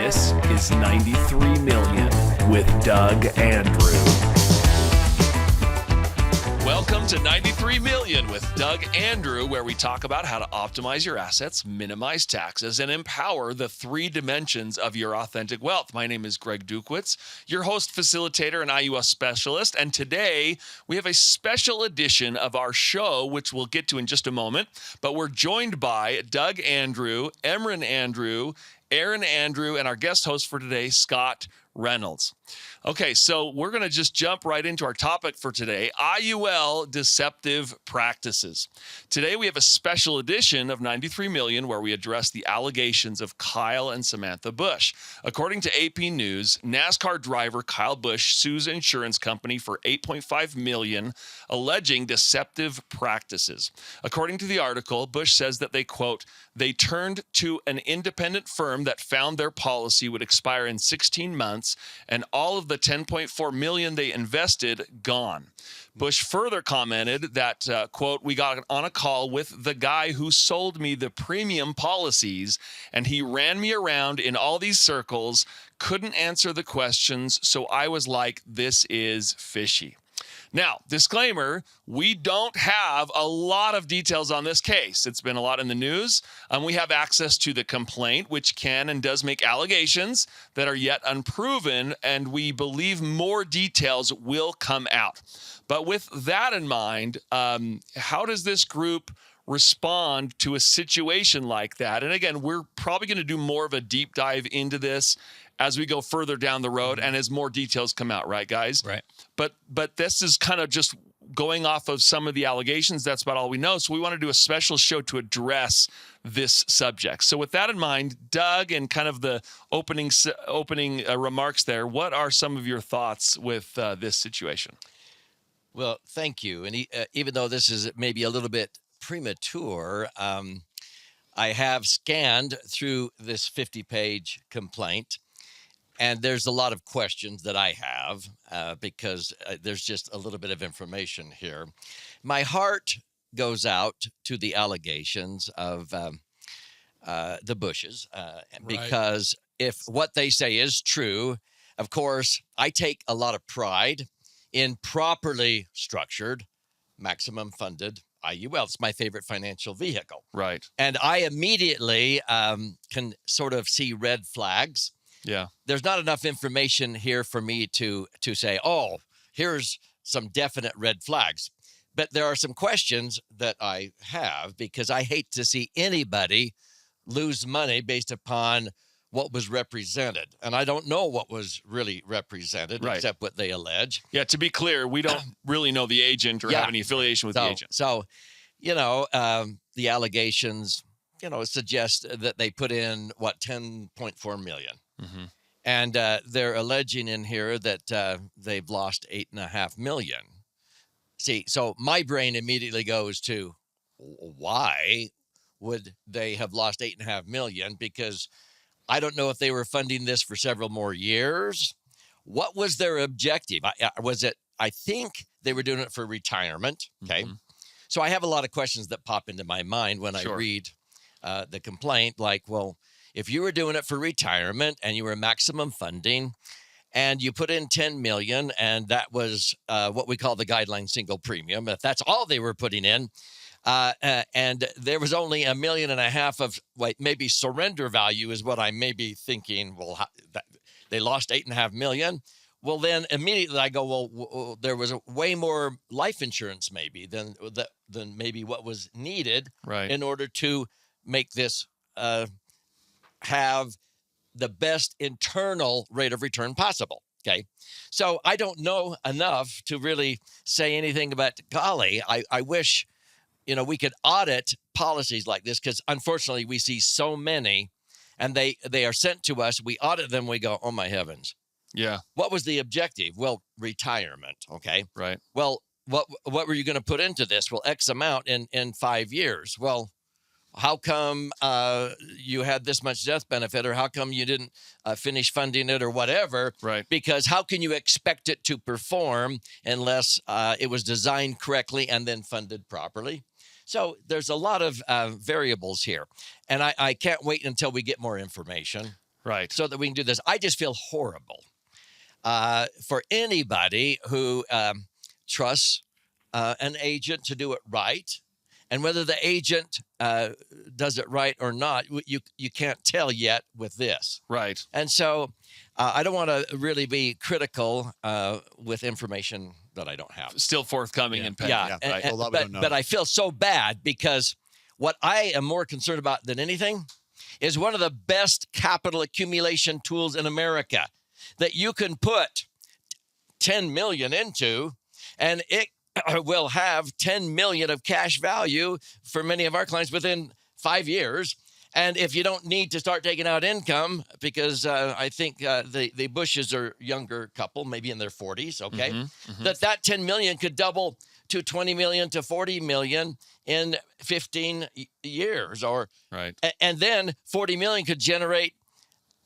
This is 93 Million with Doug Andrew. Welcome to 93 Million with Doug Andrew, where we talk about how to optimize your assets, minimize taxes, and empower the three dimensions of your authentic wealth. My name is Greg Dukewitz, your host, facilitator, and IUL specialist. And today we have a special edition of our show, which we'll get to in just a moment. But we're joined by Doug Andrew, Emran Andrew, Aaron Andrew, and our guest host for today, Scott Reynolds. Okay, so we're going to just jump right into our topic for today, IUL deceptive practices. Today we have a special edition of 93 Million where we address the allegations of Kyle and Samantha Busch. According to AP News, NASCAR driver Kyle Busch sues insurance company for $8.5 million, alleging deceptive practices. According to the article, Busch says that they, quote, they turned to an independent firm that found their policy would expire in 16 months and all of the $10.4 million they invested gone. Busch further commented that, quote, we got on a call with the guy who sold me the premium policies, and he ran me around in all these circles, couldn't answer the questions, so I was like, this is fishy. Now, disclaimer, we don't have a lot of details on this case. It's been a lot in the news. We have access to the complaint, which can and does make allegations that are yet unproven, and we believe more details will come out. But with that in mind, how does this group respond to a situation like that? And again, we're probably going to do more of a deep dive into this as we go further down the road and as more details come out, right, guys? Right. But this is kind of just going off of some of the allegations. That's about all we know. So we want to do a special show to address this subject. So with that in mind, Doug, and kind of the opening remarks there, what are some of your thoughts with this situation? Well, thank you. And even though this is maybe a little bit premature, I have scanned through this 50-page complaint. And there's a lot of questions that I have because there's just a little bit of information here. My heart goes out to the allegations of the Busches because if what they say is true, of course, I take a lot of pride in properly structured, maximum funded IUL. It's my favorite financial vehicle. Right. And I immediately can sort of see red flags. Yeah. There's not enough information here for me to say, oh, here's some definite red flags. But there are some questions that I have because I hate to see anybody lose money based upon what was represented. And I don't know what was really represented except what they allege. Yeah, to be clear, we don't really know the agent or have any affiliation with the agent. So, the allegations, suggest that they put in, $10.4 million. Mm-hmm. And they're alleging in here that they've lost $8.5 million. See, so my brain immediately goes to why would they have lost $8.5 million? Because I don't know if they were funding this for several more years. What was their objective? I think they were doing it for retirement. Okay. Mm-hmm. So I have a lot of questions that pop into my mind when I read the complaint, like, well, if you were doing it for retirement and you were maximum funding and you put in $10 million and that was what we call the guideline single premium, if that's all they were putting in, and there was only $1.5 million of maybe surrender value is what I may be thinking, well, they lost $8.5 million. Well, then immediately I go, well, there was way more life insurance maybe than maybe what was needed in order to make this have the best internal rate of return possible. Okay. So I don't know enough to really say anything about, golly, I wish, we could audit policies like this because unfortunately we see so many and they are sent to us. We audit them. We go, oh my heavens. Yeah. What was the objective? Well, retirement. Okay. Right. Well, what were you going to put into this? Well, X amount in 5 years. Well, how come you had this much death benefit, or how come you didn't finish funding it or whatever? Right. Because how can you expect it to perform unless it was designed correctly and then funded properly? So there's a lot of variables here. And I can't wait until we get more information. Right. so that we can do this. I just feel horrible for anybody who trusts an agent to do it right. And whether the agent does it right or not, you can't tell yet with this. Right. And so I don't want to really be critical with information that I don't have. Still forthcoming and pending. Yeah, Right. A lot we don't know. but I feel so bad because what I am more concerned about than anything is one of the best capital accumulation tools in America that you can put 10 million into, and it will have 10 million of cash value for many of our clients within 5 years. And if you don't need to start taking out income, because I think the Bushes are younger couple, maybe in their 40s, okay, that 10 million could double to 20 million to 40 million in 15 years, or Right. And then 40 million could generate,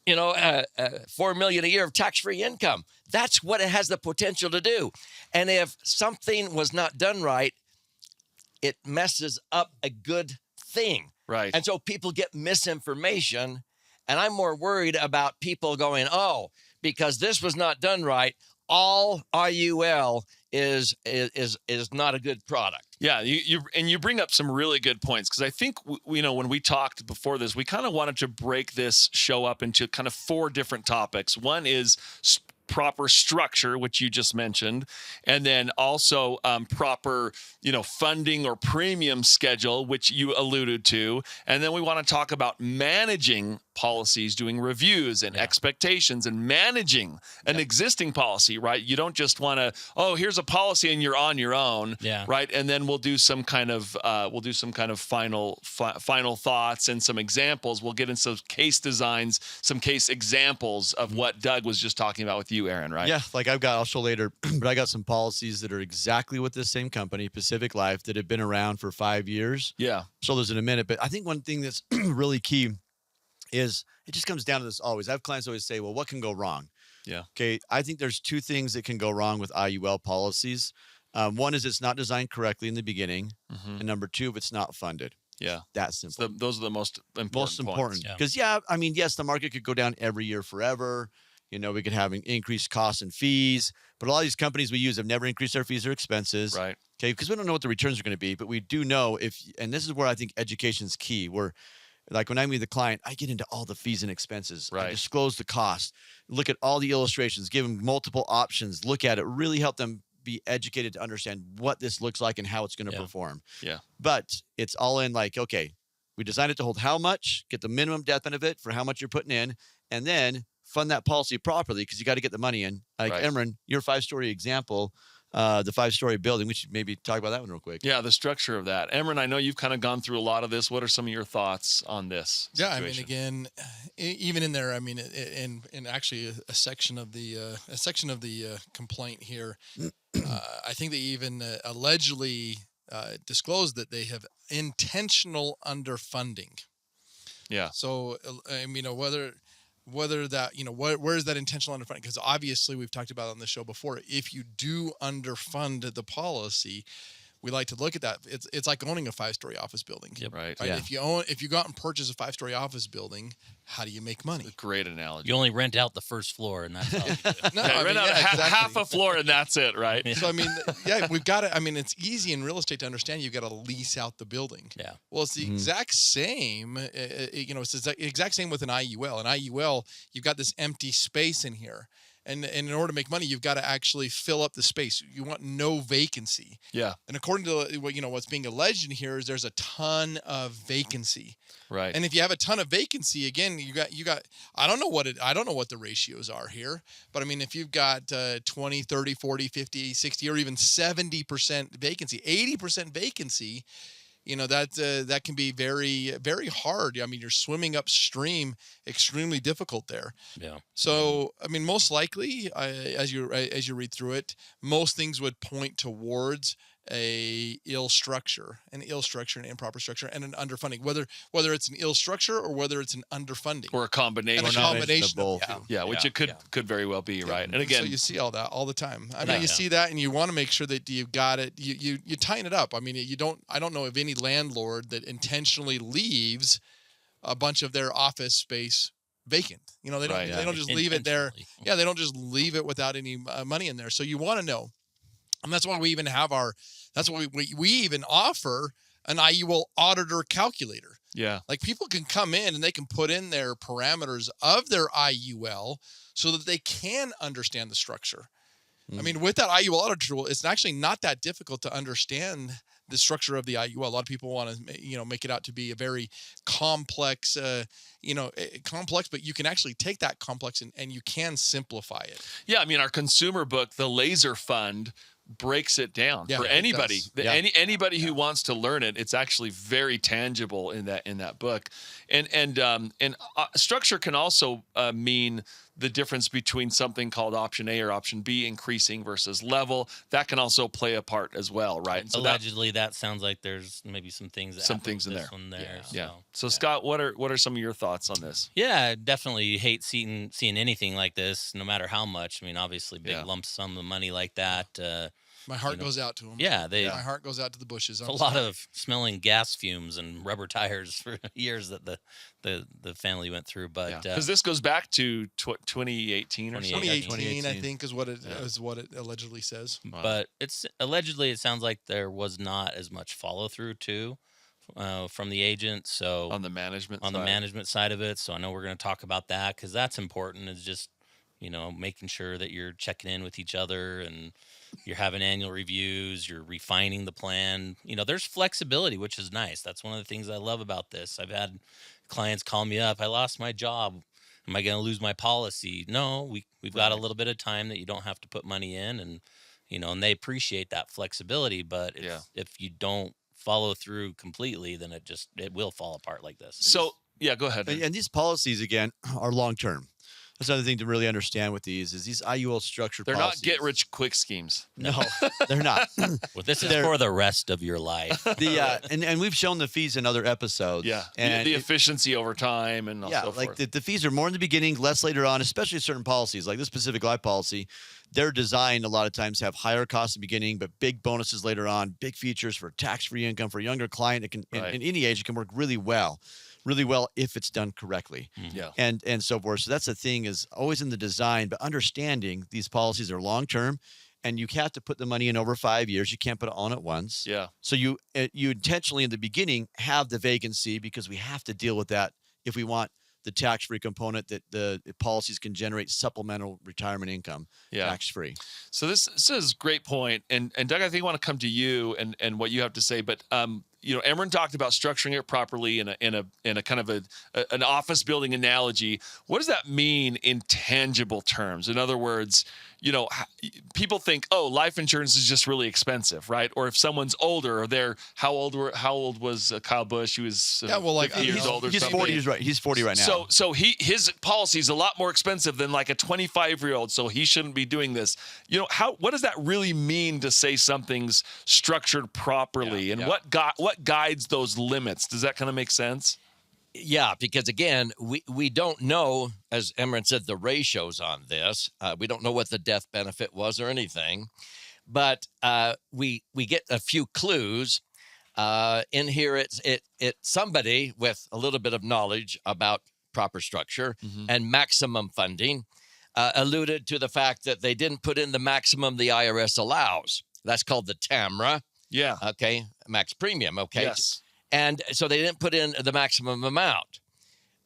4 million a year of tax-free income. That's what it has the potential to do. And if something was not done right, it messes up a good thing. Right. And so people get misinformation, and I'm more worried about people going, oh, because this was not done right, all IUL is not a good product. Yeah, you bring up some really good points, because I think when we talked before this, we kind of wanted to break this show up into kind of 4 different topics. One is proper structure, which you just mentioned, and then also proper funding or premium schedule, which you alluded to, and then we want to talk about managing policies, doing reviews and expectations, and managing an existing policy, right? You don't just want to, oh, here's a policy and you're on your own, right? And then we'll do some kind of final thoughts and some examples. We'll get into some case designs, some case examples of what Doug was just talking about with you, Aaron, right? Yeah, like I'll show later, but I got some policies that are exactly with the same company, Pacific Life, that have been around for 5 years. Yeah. So those in a minute, but I think one thing that's really key is it just comes down to this always. I have clients always say, well, what can go wrong? Yeah. Okay. I think there's 2 things that can go wrong with IUL policies. One is it's not designed correctly in the beginning. And number 2, if it's not funded. Yeah. That's simple. Those are the most important Most important. points. Because, yes, the market could go down every year forever. We could have increased costs and fees, but a lot of these companies we use have never increased their fees or expenses. Right. Okay. Because we don't know what the returns are going to be, but we do know and this is where I think education is key, where like when I meet the client, I get into all the fees and expenses. Right. I disclose the cost, look at all the illustrations, give them multiple options, look at it, really help them be educated to understand what this looks like and how it's going to perform. Yeah. But it's all in like, okay, we designed it to hold how much, get the minimum death benefit for how much you're putting in, and then fund that policy properly because you got to get the money in. Like Emran, your 5-story example, the 5-story building, we should maybe talk about that one real quick. Yeah, the structure of that. Emran, I know you've kind of gone through a lot of this. What are some of your thoughts on this situation? Yeah, I mean, again, even in there, I mean, in actually a section of the complaint here, I think they even allegedly disclosed that they have intentional underfunding. Yeah. So, I mean, whether that, where's that intentional underfunding? Because obviously we've talked about it on the show before. If you do underfund the policy, we like to look at that. It's like owning a 5-story office building. Yep. Right. Yeah. If you go out and purchase a 5-story office building, how do you make money? A great analogy. You only rent out the first floor, and that's all you do. No, Yeah, rent out half a floor and that's it, right? So I mean, we've got to. I mean, it's easy in real estate to understand. You've got to lease out the building. Yeah. Well, it's the exact same. It's the exact same with an IUL. An IUL, you've got this empty space in here. And in order to make money, you've got to actually fill up the space. You want no vacancy. Yeah. And according to what's being alleged in here is there's a ton of vacancy. Right. And if you have a ton of vacancy, again, you got I don't know what the ratios are here, but I mean, if you've got 20, 30, 40, 50, 60, or even 70% vacancy, 80% vacancy, that can be very, very hard. I mean, you're swimming upstream, extremely difficult there. Yeah. So, I mean, most likely, as you read through it, most things would point towards an ill structure, an improper structure, and an underfunding. Whether it's an ill structure or whether it's an underfunding, or a combination. and a combination of of both. Yeah, which it could very well be, right? And again, so you see all that all the time. I mean, you see that, and you want to make sure that you've got it. You tighten it up. I mean, I don't know of any landlord that intentionally leaves a bunch of their office space vacant. You know, they don't Right, they don't just leave it there. Intentionally. Yeah, they don't just leave it without any money in there. So you want to know, and that's why we even have that's why we even offer an IUL auditor calculator. Yeah. Like people can come in and they can put in their parameters of their IUL so that they can understand the structure. I mean, with that IUL auditor tool, it's actually not that difficult to understand the structure of the IUL. A lot of people want to, make it out to be a very complex, complex, but you can actually take that complex and you can simplify it. Yeah, I mean, our consumer book, the L.A.S.E.R fund, breaks it down for it anybody. does. Anybody who wants to learn it, it's actually very tangible in that book. And structure can also mean the difference between something called option A or option B, increasing versus level. That can also play a part as well, right? So Allegedly, that sounds like there's maybe some things that happen with in this there. one there. Yeah. So Scott, what are some of your thoughts on this? Yeah, definitely hate seeing anything like this, no matter how much. I mean, obviously, big lump sum of money like that. My heart goes out to them. Yeah, my heart goes out to the Bushes. It's a lot of smelling gas fumes and rubber tires for years that the family went through. But Because this goes back to 2018 or something. 2018, I think, is what it allegedly says. But it's allegedly, it sounds like there was not as much follow through too from the agent. So on the management the management side of it. So I know we're going to talk about that because that's important. Is just making sure that you're checking in with each other and you're having annual reviews, you're refining the plan. There's flexibility, which is nice. That's one of the things I love about this. I've had clients call me up. I lost my job. Am I going to lose my policy? No, we've got a little bit of time that you don't have to put money in, and and they appreciate that flexibility. But if you don't follow through completely, then it will fall apart like this. So go ahead. And these policies again are long term. That's another thing to really understand with these IUL structured They're policies. not get rich quick schemes. No, they're not. Well, this is for the rest of your life. And we've shown the fees in other episodes. Yeah, and the efficiency over time and so like forth. the fees are more in the beginning, less later on, especially certain policies like this Pacific Life policy. They're designed a lot of times to have higher costs in the beginning, but big bonuses later on, big features for tax-free income for a younger client. It can, in any age, it can work really well if it's done correctly. Yeah. And so forth. So that's the thing, is always in the design, but understanding these policies are long-term and you have to put the money in over 5 years. You can't put it on at once. Yeah. So you intentionally in the beginning have the vacancy because we have to deal with that if we want the tax-free component that the policies can generate supplemental retirement income tax-free. So this is a great point. And Doug, I think I want to come to you and what you have to say, but Emron talked about structuring it properly in a kind of an office building analogy. What does that mean in tangible terms? In other words, people think, life insurance is just really expensive, right? Or if someone's older, or how old was Kyle Busch? He was 50 years old or he's something. 40 years right. He's 40 right now. So his policy is a lot more expensive than like a 25-year-old. So he shouldn't be doing this. What does that really mean to say something's structured properly, and what guides those limits? Does that kind of make sense? Yeah, because again, we don't know, as Emron said, the ratios on this. We don't know what the death benefit was or anything, but we get a few clues. In here, it's somebody with a little bit of knowledge about proper structure and maximum funding alluded to the fact that they didn't put in the maximum the IRS allows. That's called the TAMRA. Yeah. Okay. Max premium. Okay. Yes. And so they didn't put in the maximum amount.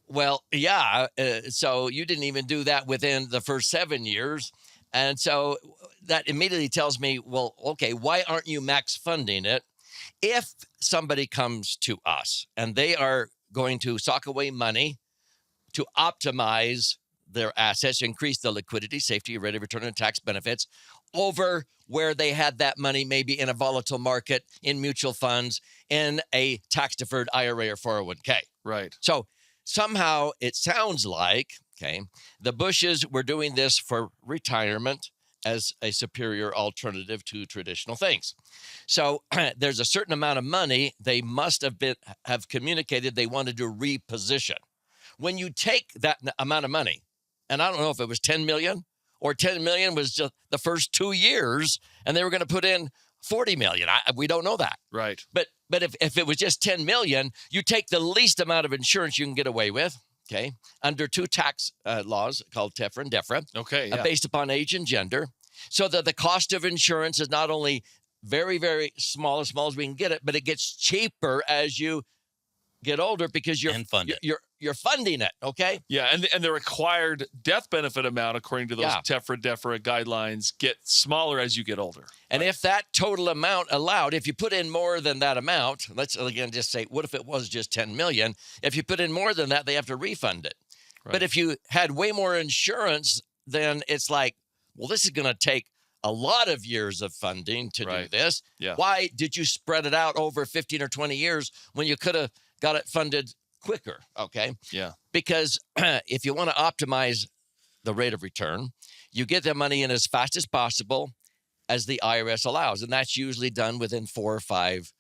Well, yeah. So you didn't even do that within the first 7 years. And so that immediately tells me, well, okay, why aren't you max funding it? If somebody comes to us and they are going to sock away money to optimize their assets, increase the liquidity, safety, rate of return, and tax benefits over where they had that money maybe in a volatile market, in mutual funds, in a tax-deferred IRA or 401k. Right. So somehow it sounds like, the Bushes were doing this for retirement as a superior alternative to traditional things. So there's a certain amount of money they must have communicated they wanted to reposition. When you take that amount of money, and I don't know if it was 10 million or 10 million was just the first 2 years, and they were going to put in 40 million. We don't know that. Right. But if it was just 10 million, you take the least amount of insurance you can get away with, okay, under two tax laws called TEFRA and DEFRA, Okay. Yeah. based upon age and gender, so that the cost of insurance is not only very, very small as we can get it, but it gets cheaper as you get older because And fund it. you're funding it, okay? Yeah, and the required death benefit amount, according to those Yeah. TEFRA, DEFRA guidelines, get smaller as you get older. And if that total amount allowed, if you put in more than that amount, let's again just say, what if it was just 10 million? If you put in more than that, they have to refund it. Right. But if you had way more insurance, then it's like, well, this is going to take a lot of years of funding to do Right. this. Yeah. Why did you spread it out over 15 or 20 years when you could have got it funded quicker? Okay. Yeah. Because if you want to optimize the rate of return, you get the money in as fast as possible as the IRS allows. And that's usually done within 4 or 5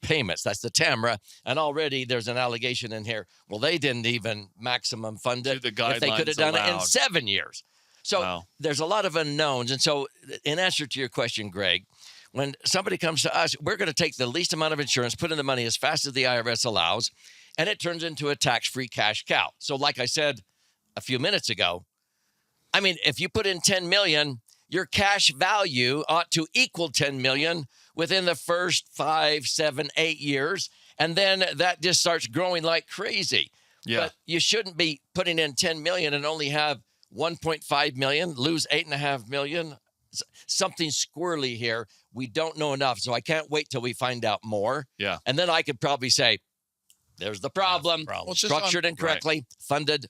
payments. That's the TAMRA. And already there's an allegation in here. Well, they didn't even maximum fund Do it the if they could have guidelines done it in allowed. 7 years. So Wow. there's a lot of unknowns. And so in answer to your question, Greg, when somebody comes to us, we're going to take the least amount of insurance, put in the money as fast as the IRS allows, and it turns into a tax-free cash cow. So like I said a few minutes ago, I mean, if you put in 10 million, your cash value ought to equal 10 million within the first 5, 7, 8 years. And then that just starts growing like crazy. Yeah. But you shouldn't be putting in 10 million and only have 1.5 million, lose 8.5 million. Something squirrely here. We don't know enough. So I can't wait till we find out more. Yeah. And then I could probably say, there's the problem. Problem. Well, it's just on- Structured incorrectly, funded,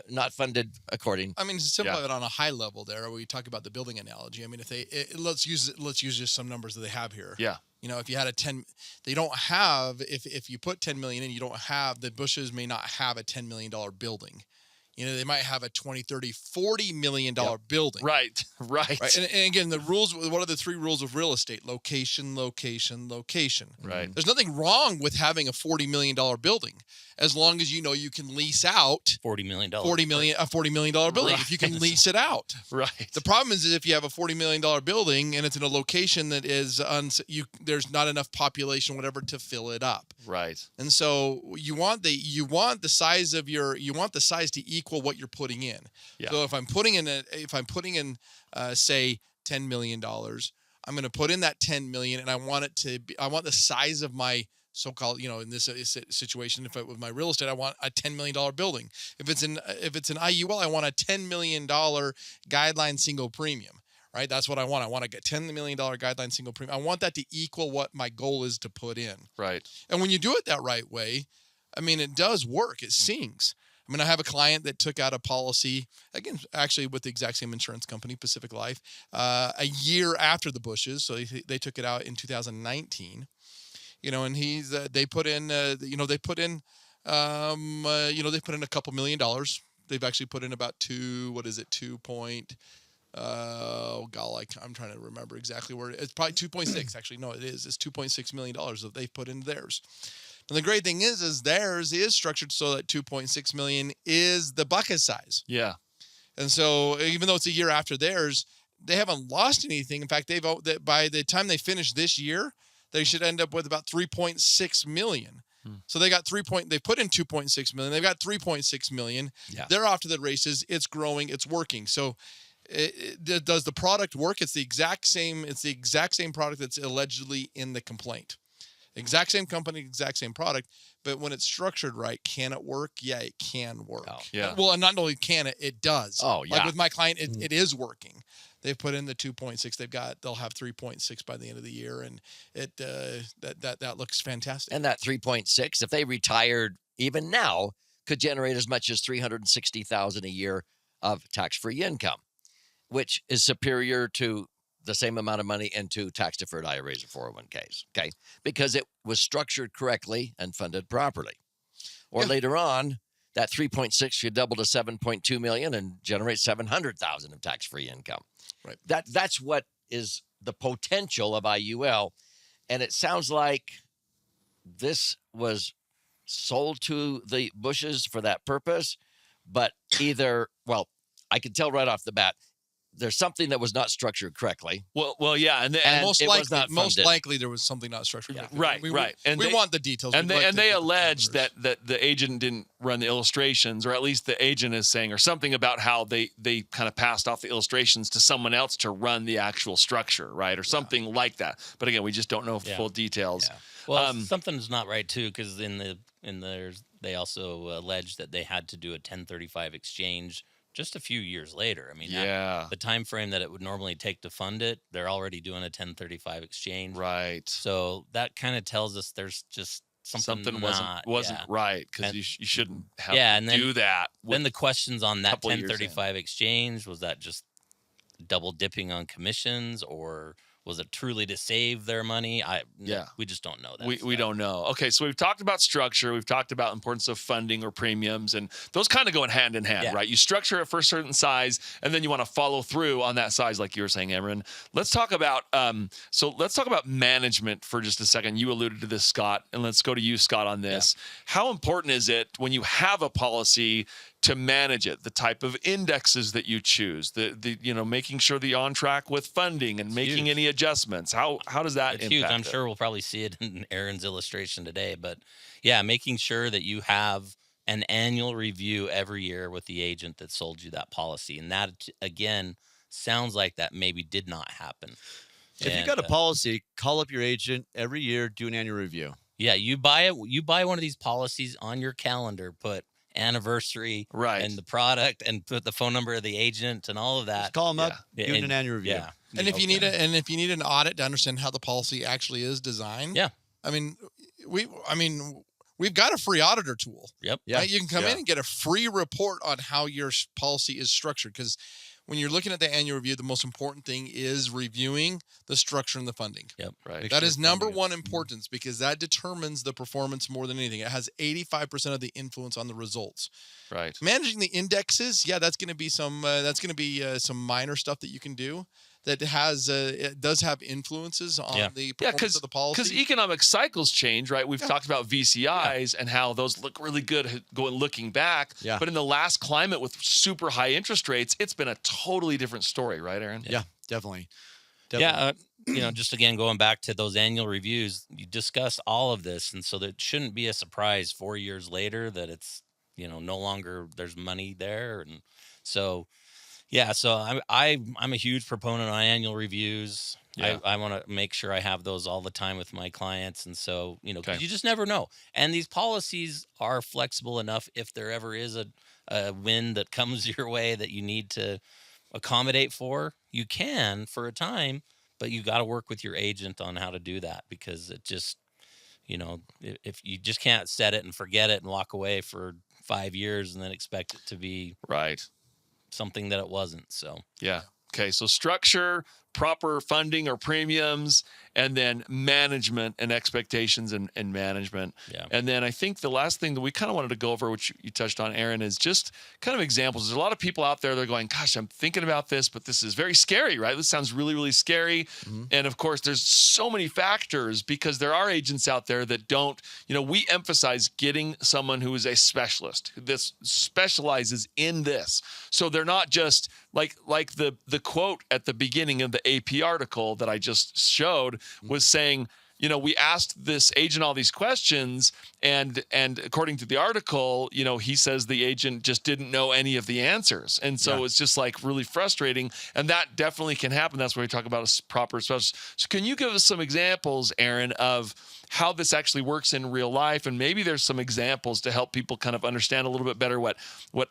not funded according. I mean, to simplify Yeah. it on a high level there, we talk about the building analogy. I mean, if let's use just some numbers that they have here. Yeah. You know, if you had a 10, they don't have, if you put 10 million in, you don't have, the Bushes may not have a $10 million building. You know, they might have a 20, 30, $40 million building. Right. Right. Right. And again, the rules, what are the 3 rules of real estate? Location, location, location. Right. There's nothing wrong with having a $40 million building as long as you know you can lease out $40 million. a $40 million building if you can lease it out. Right. The problem is if you have a $40 million building and it's in a location that is there's not enough population, whatever, to fill it up. Right. And so you want the size to equal what you're putting in. Yeah. So if I'm putting in say $10 million, I'm going to put in that 10 million and I want the size of my so-called, you know, in this situation, with my real estate, I want a $10 million building. If it's an IUL, I want a $10 million guideline single premium, right? That's what I want. I want to get $10 million guideline single premium. I want that to equal what my goal is to put in. Right. And when you do it that right way, I mean, it does work. It sings. I mean, I have a client that took out a policy, again, actually with the exact same insurance company, Pacific Life, a year after the Bushes. So they took it out in 2019. You know, and they put in a couple $1 million. They've actually put in about I'm trying to remember exactly where it's probably 2.6. Actually, no, it's $2.6 million that they've put in theirs. And the great thing is theirs is structured so that 2.6 million is the bucket size. Yeah. And so even though it's a year after theirs, they haven't lost anything. In fact, by the time they finish this year, they should end up with about 3.6 million. So they got they put in 2.6 million. They've got 3.6 million. Yeah. They're off to the races. It's growing. It's working. So does the product work? It's the exact same. It's the exact same product that's allegedly in the complaint. Exact same company, exact same product. But when it's structured right, can it work? Yeah, it can work. Oh, yeah. Well, and not only can it, it does. Oh, yeah. Like with my client, it is working. They've put in the 2.6. They'll have 3.6 by the end of the year, and that looks fantastic. And that 3.6, if they retired even now, could generate as much as $360,000 a year of tax-free income, which is superior to the same amount of money into tax-deferred IRAs or 401ks, okay? Because it was structured correctly and funded properly. Or Yeah. later on, that 3.6 should double to 7.2 million and generate 700,000 of tax-free income. Right. That's what is the potential of IUL. And it sounds like this was sold to the Bushes for that purpose, but I can tell right off the bat, there's something that was not structured correctly. Well, yeah, and most it was likely, not most funded. likely there was something not structured. Yeah. correctly. Right. And we they- want the details. And We'd like to they get the allege parameters. that the agent didn't run the illustrations, or at least the agent is saying, or something about how they kind of passed off the illustrations to someone else to run the actual structure, right, or something like that. But again, we just don't know full details. Yeah. Well, something's not right too, because they also alleged that they had to do a 1035 exchange just a few years later. I mean, Yeah. the time frame that it would normally take to fund it, they're already doing a 1035 exchange. Right. So that kind of tells us there's just something wasn't yeah. right, because And- you shouldn't have and to then, do that. Then the questions on that couple years in. 1035 exchange, was that just double dipping on commissions, or was it truly to save their money? We just don't know that. We don't know. Okay, so we've talked about structure. We've talked about importance of funding or premiums, and those kind of go in hand, Yeah. right? You structure it for a certain size, and then you want to follow through on that size, like you were saying, Emron. Let's talk about management for just a second. You alluded to this, Scott, and let's go to you, Scott, on this. How important is it when you have a policy to manage it, the type of indexes that you choose, the making sure that you're on track with funding and making huge. any adjustments? How does that It's impact huge. I'm it? sure we'll probably see it in Aaron's illustration today. But yeah, making sure that you have an annual review every year with the agent that sold you that policy. And that, again, sounds like that maybe did not happen. If you got a policy, call up your agent every year, do an annual review. Yeah, you buy one of these policies on your calendar, put anniversary Right. and the product, and put the phone number of the agent and all of that. Just call them up, Yeah, do an and- annual review. Yeah. And if you need if you need an audit to understand how the policy actually is designed, Yeah. I mean, we've got a free auditor tool. Yep. Yeah. Right? You can come Yeah. in and get a free report on how your policy is structured. Because when you're looking at the annual review, the most important thing is reviewing the structure and the funding. Right. Make That sure is number funding one importance, because that determines the performance more than anything. It has 85% of the influence on the results. Right. Managing the indexes, that's going to be some minor stuff that you can do that has it does have influences on the performance of the policy. Because economic cycles change, right? We've talked about VCIs and how those look really good looking back. Yeah. But in the last climate with super high interest rates, it's been a totally different story, right, Aaron? Yeah, definitely. Yeah, just again, going back to those annual reviews, you discuss all of this, and so that shouldn't be a surprise 4 years later that it's, no longer there's money there. And so, so I'm a huge proponent on annual reviews. Yeah. I want to make sure I have those all the time with my clients. And so, because Okay. you just never know. And these policies are flexible enough if there ever is a win that comes your way that you need to accommodate for, you can for a time, but you got to work with your agent on how to do that, because it just, if you just can't set it and forget it and walk away for 5 years and then expect it to be Right. something that it wasn't. So Yeah. Okay. So structure, proper funding or premiums, and then management and expectations and management. Yeah. And then I think the last thing that we kind of wanted to go over, which you touched on, Aaron, is just kind of examples. There's a lot of people out there that are going, gosh, I'm thinking about this, but this is very scary, right? This sounds really, really scary. Mhm. And of course, there's so many factors, because there are agents out there that don't, we emphasize getting someone who is a specialist, that specializes in this. So they're not just like the quote at the beginning of the AP article that I just showed was saying, we asked this agent all these questions, and according to the article, he says the agent just didn't know any of the answers. And so it's just like really frustrating. And that definitely can happen. That's why we talk about a proper specialist. So can you give us some examples, Aaron, of how this actually works in real life? And maybe there's some examples to help people kind of understand a little bit better what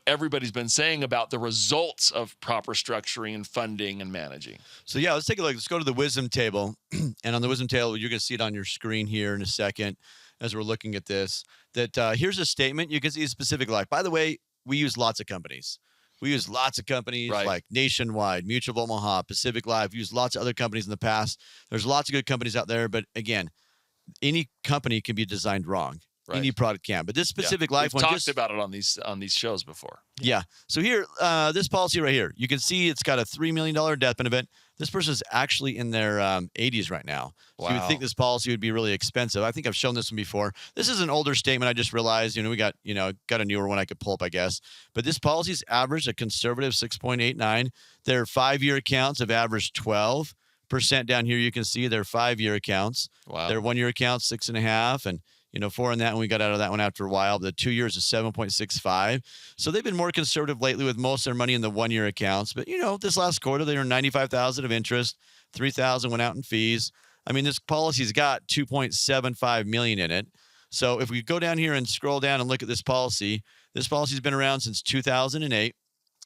everybody's been saying about the results of proper structuring and funding and managing. So let's take a look. Let's go to the wisdom table. And on the wisdom table, you're going to see it on your screen here in a second as we're looking at this, that here's a statement. You can see a specific life. By the way, we use lots of companies. We use lots of companies like Nationwide, Mutual of Omaha, Pacific Life. We use lots of other companies in the past. There's lots of good companies out there. But again, any company can be designed wrong. Right. Any product can. But this specific life We've one talked about it on these shows before. Yeah. So here, this policy right here, you can see it's got a $3 million death benefit. This person's actually in their 80s right now. So you would Wow. think this policy would be really expensive. I think I've shown this one before. This is an older statement. I just realized, we got a newer one I could pull up, I guess. But this policy's averaged a conservative 6.89. Their 5-year accounts have averaged 12% down here. You can see their 5-year accounts. Wow. Their 1-year accounts 6.5, and 4 in that, and we got out of that one after a while. The 2 years is 7.65. So they've been more conservative lately with most of their money in the 1-year accounts. But this last quarter they earned $95,000 of interest, $3,000 went out in fees. I mean, this policy's got $2.75 million in it. So if we go down here and scroll down and look at this policy's been around since 2008.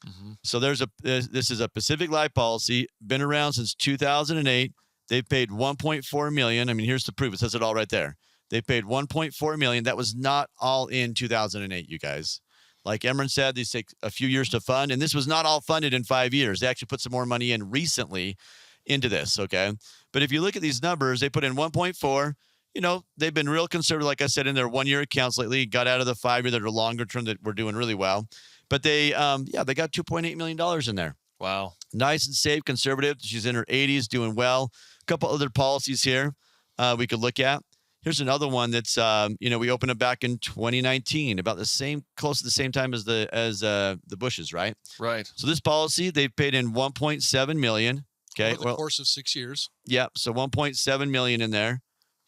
Mm-hmm. So this is a Pacific Life policy, been around since 2008. They've paid $1.4 million. I mean, here's the proof. It says it all right there. They paid $1.4 million. That was not all in 2008, you guys. Like Emron said, these take a few years to fund, and this was not all funded in 5 years. They actually put some more money in recently into this, okay? But if you look at these numbers, they put in 1.4. They've been real conservative, like I said, in their 1-year accounts lately. Got out of the 5-year that are longer term that were doing really well. But they got $2.8 million in there. Wow. Nice and safe, conservative. She's in her 80s, doing well. A couple other policies here we could look at. Here's another one that's, we opened it back in 2019, about close to the same time as the Bushes, right? Right. So this policy, they've paid in $1.7 million. Okay. Over the course of 6 years. Yeah. So $1.7 million in there.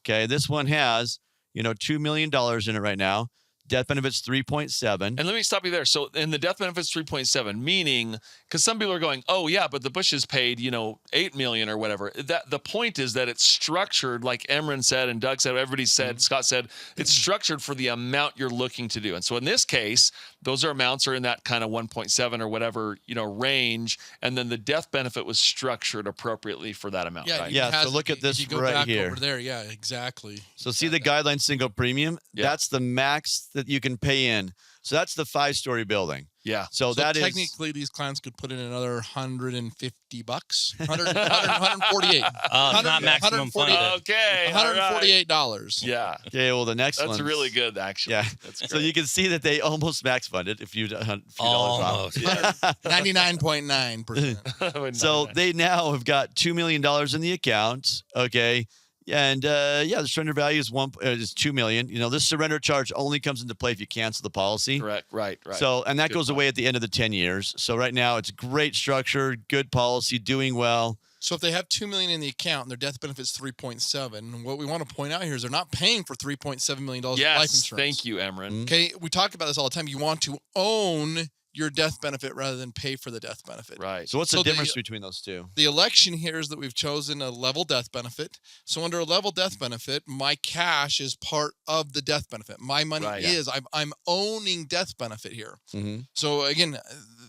Okay. This one has, $2 million in it right now. Death benefits 3.7. And let me stop you there. So, in the death benefits 3.7, meaning, because some people are going, oh yeah, but the Bushes paid, $8 million or whatever. That the point is that it's structured, like Emron said and Doug said, everybody said, Scott said, it's structured for the amount you're looking to do. And so in this case, those amounts are in that kind of 1.7 or whatever, range. And then the death benefit was structured appropriately for that amount. Yeah, right? Yeah, so look at this if you go right back here. over there, yeah, exactly. So see the guideline single premium? Yeah. That's the max that you can pay in. So that's the 5-story building. Yeah. So that is technically these clients could put in another $150, 148. It's not maximum funded. Okay. all right. $148. Yeah. Okay, well the next one. That's really good, actually. Yeah. That's great. So you can see that they almost max funded if you few dollars off. Almost. 99.9%. So they now have got $2 million in the account. Okay. And the surrender value is $2 million. This surrender charge only comes into play if you cancel the policy. Right. So, and that Good goes point. away at the end of the 10 years. So right now it's great structure, good policy, doing well. So if they have $2 million in the account and their death benefit's 3.7, what we want to point out here is they're not paying for $3.7 million of life Yes. insurance. Thank you, Emron. Okay, we talk about this all the time. You want to own your death benefit rather than pay for the death benefit. Right. So what's So the the- difference between those two? The election here is that we've chosen a level death benefit. So under a level death benefit, my cash is part of the death benefit. My money Right. is. I'm owning death benefit here. Mm-hmm. So again,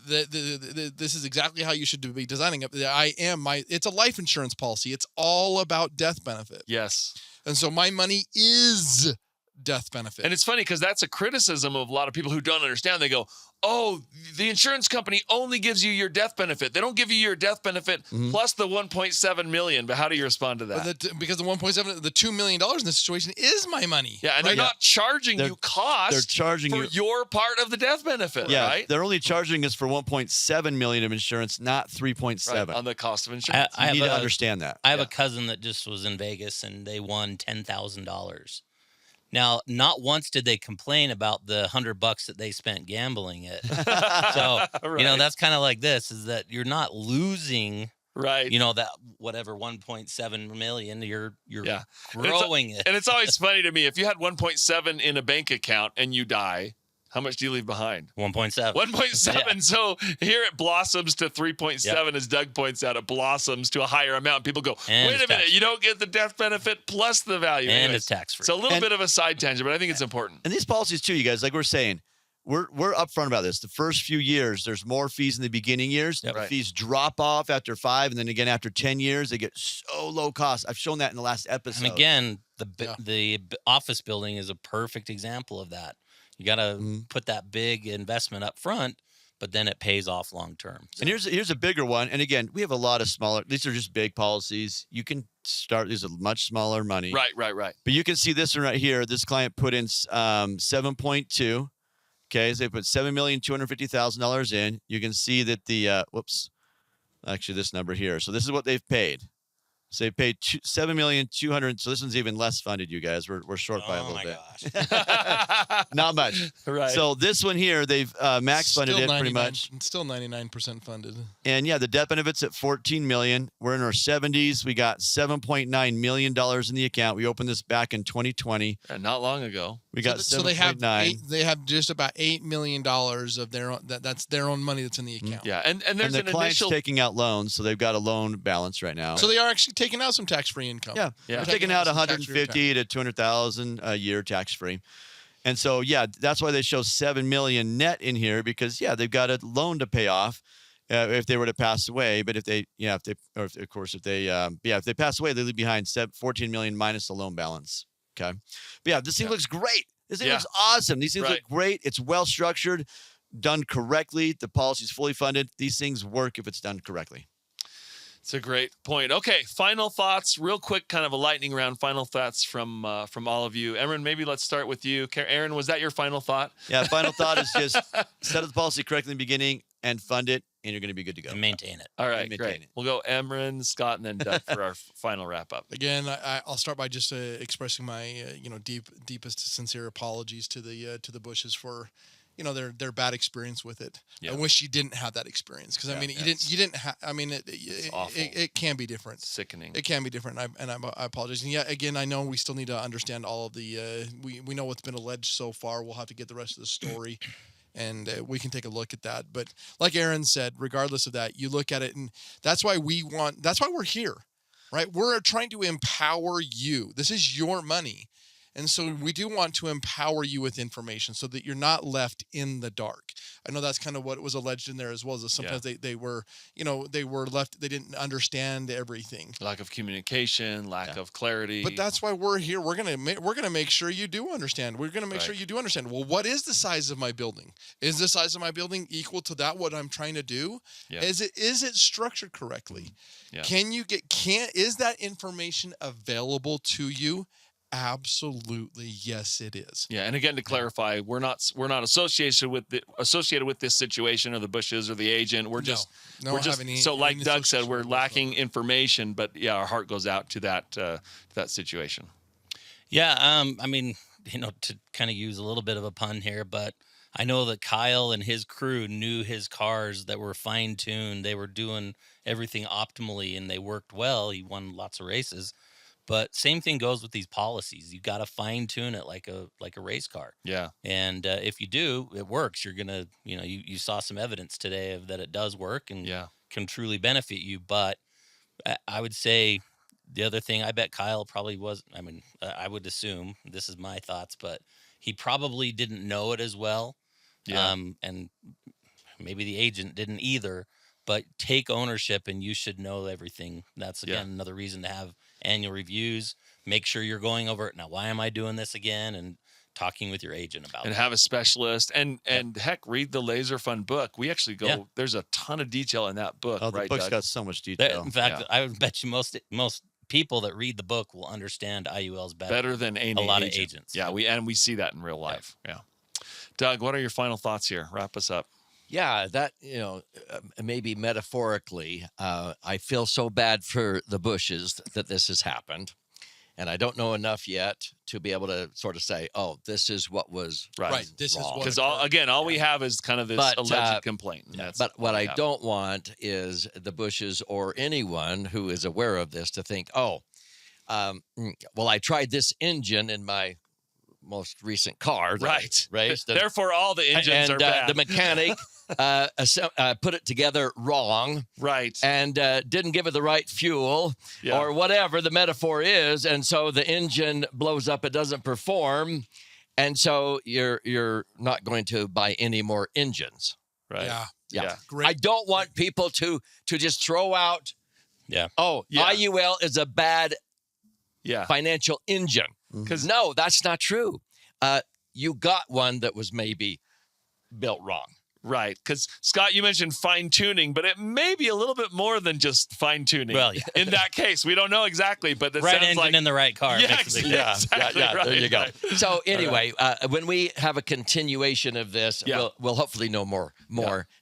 this is exactly how you should be designing it. It's a life insurance policy. It's all about death benefit. Yes. And so my money is death benefit. And it's funny because that's a criticism of a lot of people who don't understand. They go, oh, the insurance company only gives you your death benefit. They don't give you your death benefit plus the 1.7 million. But how do you respond to that? Because the 1.7, the $2 million in this situation is my money. Yeah, and right? they're not charging you cost. They're charging for your part of the death benefit, Yeah, right? they're only charging us for 1.7 million of insurance, not 3.7. Right, on the cost of insurance. I You need have to a- understand that. I have a cousin that just was in Vegas and they won $10,000. Now, not once did they complain about the $100 that they spent gambling it. So, Right. that's kind of like this: is that you're not losing, Right. that whatever 1.7 million. You're Yeah. growing it. And it's always funny to me, if you had 1.7 in a bank account and you die, how much do you leave behind? 1.7. 1.7. Yeah. So here it blossoms to 3.7, as Doug points out. It blossoms to a higher amount. People go, And wait it's a minute, tax-free. you don't get the death benefit plus the value. And Anyways, it's tax-free. So a little And- bit of a side tangent, but I think it's important. And these policies too, you guys, like we're saying, we're upfront about this. The first few years, there's more fees in the beginning years. Yep. The Right. fees drop off after 5, and then again after 10 years, they get so low cost. I've shown that in the last episode. And again, Yeah. the office building is a perfect example of that. You got to Mhm. put that big investment up front, but then it pays off long term. And here's a bigger one. And again, we have a lot of smaller. These are just big policies. You can start. These are much smaller money. Right. But you can see this one right here. This client put in 7.2. Okay, so they put $7,250,000 in. You can see that the actually this number here. So this is what they've paid. So they paid $7,200,000. So this one's even less funded, you guys. We're short by a little bit. Gosh. Not much. Right. So this one here, they've max funded it pretty much. Still 99% funded. And yeah, the debt benefit's at $14 million. We're in our 70s. We got $7.9 million in the account. We opened this back in 2020. Not long ago. We got So they have 7.9. they have just about $8 million of their own. That's their own money that's in the account. Yeah, and there's And the an client's initial. taking out loans, so they've got a loan balance right now. So they are actually taking out some tax-free income. Yeah, Yeah. they're taking out some tax-free 150 to 200,000 a year tax free, and so yeah, that's why they show 7 million net in here because yeah, they've got a loan to pay off if they were to pass away. But if they pass away, they leave behind 14 million minus the loan balance. Okay, but yeah, this thing looks great. This thing looks awesome. These things look great. It's well structured, done correctly. The policy's fully funded. These things work if it's done correctly. It's a great point. Okay, final thoughts, real quick, kind of a lightning round. Final thoughts from all of you. Aaron, maybe let's start with you. Aaron, was that your final thought? Yeah, final thought is just set up the policy correctly in the beginning and fund it, and you're going to be good to go. And maintain it. All right, Maintain great. it. We'll go Aaron, Scott, and then Doug for our final wrap up. Again, I'll start by just expressing my deepest sincere apologies to the Bushes for their bad experience with it. Yeah. I wish you didn't have that experience because you didn't have. I mean, it can be different. Sickening. It can be different, and I apologize. And yeah, again, I know we still need to understand all of the. We know what's been alleged so far. We'll have to get the rest of the story, and we can take a look at that. But like Aaron said, regardless of that, you look at it, and that's why we're here, right? We're trying to empower you. This is your money. And so we do want to empower you with information so that you're not left in the dark. I know that's kind of what was alleged in there as well, as sometimes they were left, they didn't understand everything. Lack of communication, lack of clarity. But that's why we're here. We're gonna make sure you do understand. We're gonna make sure you do understand. Well, what is the size of my building? Is the size of my building equal to what I'm trying to do? Yeah. Is it structured correctly? Yeah. Is that information available to you? Absolutely, yes, it is. Yeah, and again to clarify, we're not associated with this situation or the Bushes or the agent. We're just so like Doug said, we're lacking information, but yeah, our heart goes out to that situation. Yeah, I mean, to kind of use a little bit of a pun here, but I know that Kyle and his crew knew his cars that were fine-tuned. They were doing everything optimally, and they worked well. He won lots of races. But same thing goes with these policies. You got to fine tune it like a race car. Yeah. And if you do, it works. You're gonna, you saw some evidence today of that it does work and can truly benefit you. But I would say the other thing, I bet Kyle probably was. I mean, I would assume this is my thoughts, but he probably didn't know it as well. Yeah. And maybe the agent didn't either. But take ownership, and you should know everything. That's again another reason to have annual reviews. Make sure you're going over it. Now, why am I doing this again? And talking with your agent about and that. have a specialist. And heck, read the Laser Fund book. We actually go. Yeah. There's a ton of detail in that book. Oh, the right, book's Doug? got so much detail. In fact, I would bet you most people that read the book will understand IULs better than a lot agent. of agents. Yeah, we see that in real life. Yeah. Doug, what are your final thoughts here? Wrap us up. Yeah, that, maybe metaphorically, I feel so bad for the Bushes that this has happened. And I don't know enough yet to be able to sort of say, oh, this is what was right. This wrong. is what Because all we have is kind of this alleged complaint. But what I don't want is the Bushes or anyone who is aware of this to think, well, I tried this engine in my most recent car. Right. Right. Therefore, all the engines are bad. The mechanic put it together wrong. Right. And didn't give it the right fuel or whatever the metaphor is. And so the engine blows up. It doesn't perform. And so you're not going to buy any more engines. Right. Yeah. Great. I don't want people to just throw out, IUL is a bad financial engine. Because no, that's not true. You got one that was maybe built wrong. Right. Because, Scott, you mentioned fine tuning, but it may be a little bit more than just fine tuning. Well, yeah. In that case, we don't know exactly, but that Right sounds engine like. in the right car. Yeah, makes a big exactly. Yeah, right, there you go. right. So anyway, when we have a continuation of this, Yeah. we'll hopefully know more,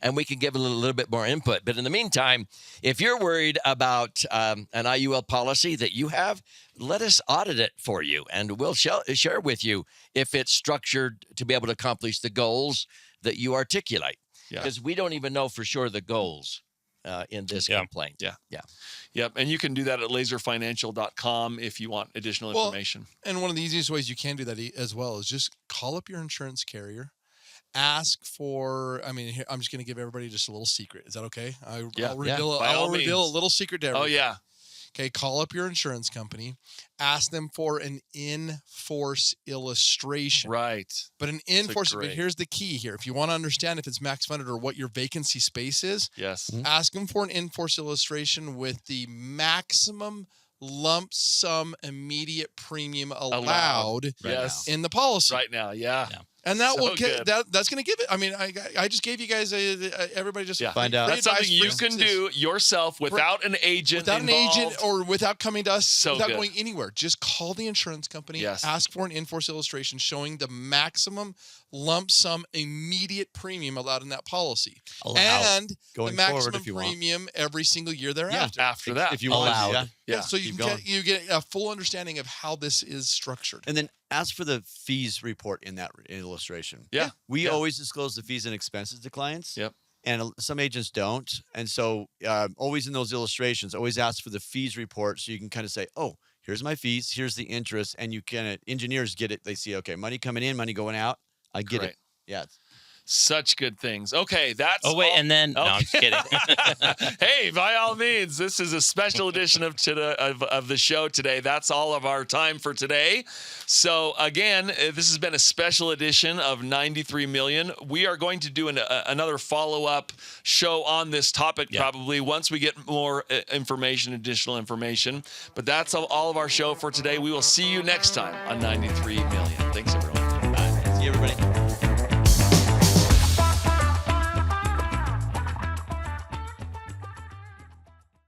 and we can give a little bit more input. But in the meantime, if you're worried about an IUL policy that you have, let us audit it for you, and we'll share with you if it's structured to be able to accomplish the goals that you articulate. Yeah. Because we don't even know for sure the goals in this complaint. Yeah. Yeah. Yep. And you can do that at laserfinancial.com if you want additional information. And one of the easiest ways you can do that as well is just call up your insurance carrier. Ask for, here, I'm just going to give everybody just a little secret. Is that okay? I'll reveal a little secret to everybody. Oh, yeah. Okay, call up your insurance company, ask them for an in-force illustration. Right. But an in-force, but here's the key here. If you want to understand if it's max funded or what your vacancy space is, Yes. ask them for an in-force illustration with the maximum lump sum immediate premium allowed Yes. in the policy. Right now. Yeah. And that So will good. that's going to give it. I just gave you guys everybody just Find out. That's something you can do yourself without an agent involved. or without coming to us, So without good. going anywhere. Just call the insurance company, ask for an in-force illustration showing the maximum lump sum immediate premium allowed in that policy. And Going the maximum forward if you want. premium every single year thereafter. After that. If you want, Allowed. Yeah, so keep you get a full understanding of how this is structured. And then ask for the fees report in that illustration. Yeah. We always disclose the fees and expenses to clients. Yep. And some agents don't. And so always in those illustrations, always ask for the fees report so you can kind of say, oh, here's my fees, here's the interest. And you can, engineers get it. They see, okay, money coming in, money going out. I get Great. it. Yeah. Such good things. Okay, that's. Oh wait, all- and then no, I'm just kidding. Hey, by all means, this is a special edition of the show today. That's all of our time for today. So again, this has been a special edition of 93 Million. We are going to do another follow-up show on this topic probably once we get more additional information. But that's all of our show for today. We will see you next time on 93 Million. Thanks, everyone.